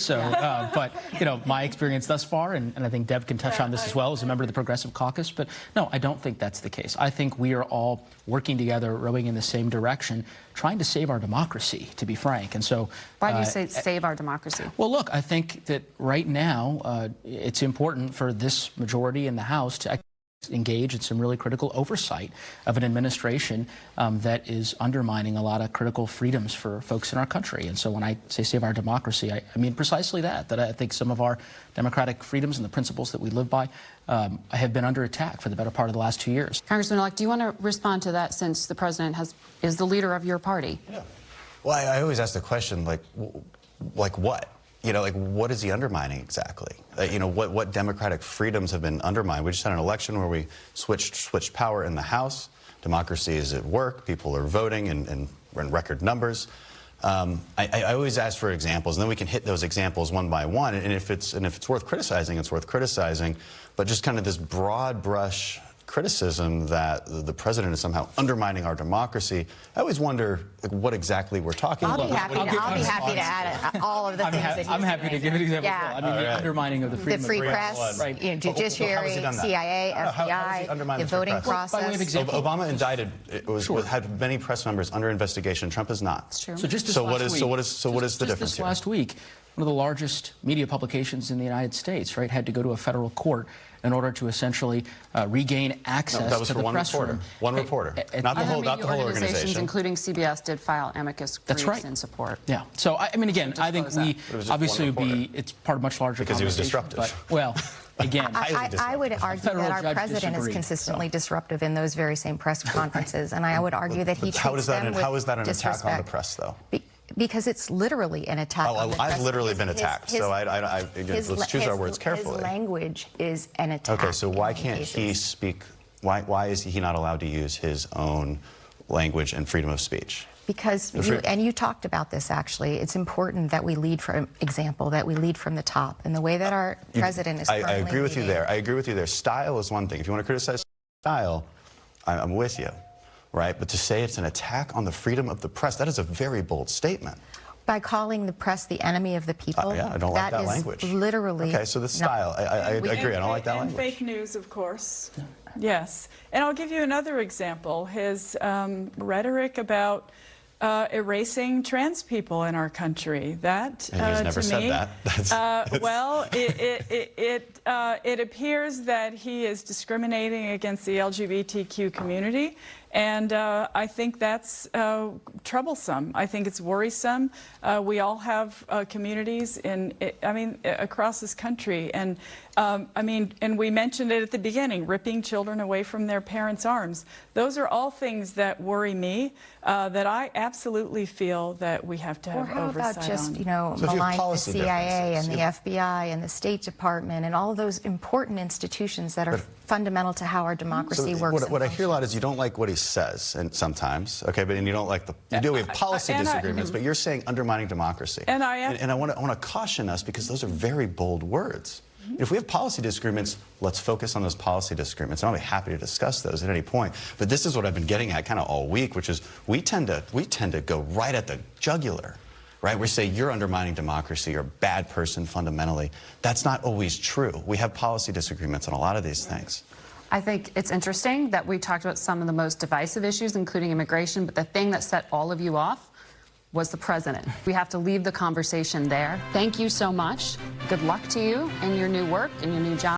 So, but, my experience thus far, and I think Deb can touch on this as well as a member of the Progressive Caucus, but no, I don't think that's the case. I think we are all working together, rowing in the same direction, trying to save our democracy, to be frank. And so... Why do you say save our democracy? Well, look, I think that right now it's important for this majority in the House to engage in some really critical oversight of an administration that is undermining a lot of critical freedoms for folks in our country. And so when I say save our democracy, I mean precisely that I think some of our democratic freedoms and the principles that we live by have been under attack for the better part of the last 2 years. Congressman-elect, do you want to respond to that, since the president is the leader of your party? Yeah. Well, I always ask the question, like what? What is he undermining exactly? What democratic freedoms have been undermined? We just had an election where we switched power in the House. Democracy is at work. People are voting and we're in record numbers. I always ask for examples, and then we can hit those examples one by one. And if it's worth criticizing, it's worth criticizing. But just kind of this broad brush criticism that the president is somehow undermining our democracy, I always wonder what exactly we're talking about. I'll be happy to add all of the things that he's I'm happy to give an example. Yeah. I mean, the undermining of the freedom the free of press, right. Judiciary, CIA, FBI, the voting process. By way of example, Obama indicted, had many press members under investigation. Trump is not. It's true. So just what is the difference here? Last week, one of the largest media publications in the United States, had to go to a federal court in order to essentially regain access to the press room. One reporter, not the whole organization. Including CBS, did file amicus briefs in support. Yeah. So I mean, again, I think we obviously it's part of much larger because he was disruptive. But, well, again, I would argue that our president is consistently disruptive in those very same press conferences, and I would argue that he treats them with How is that an disrespect. attack on the press, though? Because it's literally an attack on the press. I've literally been attacked, so let's choose our words carefully. His language is an attack. Okay, so why can't he speak, why is he not allowed to use his own language and freedom of speech? Because, you talked about this actually, it's important that we lead from example, that we lead from the top. And the way that our president is currently I agree with you leading. there. I agree with you there. Style is one thing. If you want to criticize style, I'm with you. Right, but to say it's an attack on the freedom of the press, that is a very bold statement. By calling the press the enemy of the people, yeah, I don't like that language. Literally. Okay, so the style, I agree, I don't like that language. Fake news, of course. Yes, and I'll give you another example. His rhetoric about erasing trans people in our country. That and he's never said that. Well, it appears that he is discriminating against the LGBTQ community, and I think that's troublesome. I think it's worrisome. We all have communities across this country, and and we mentioned it at the beginning, ripping children away from their parents' arms. Those are all things that worry me, that I absolutely feel that we have to have oversight on. Or how about just, maligning the CIA and the FBI and the State Department and all of those important institutions that are fundamental to how our democracy works. What I hear a lot is you don't like what he says, and sometimes, okay, but you don't like we have policy disagreements, but you're saying undermining democracy. And I want to caution us, because those are very bold words. If we have policy disagreements, let's focus on those policy disagreements. I'll be happy to discuss those at any point. But this is what I've been getting at kind of all week, which is we tend to go right at the jugular. Right? We say you're undermining democracy, you're a bad person fundamentally. That's not always true. We have policy disagreements on a lot of these things. I think it's interesting that we talked about some of the most divisive issues, including immigration, but the thing that set all of you off was the president. We have to leave the conversation there. Thank you so much. Good luck to you in your new work and your new job.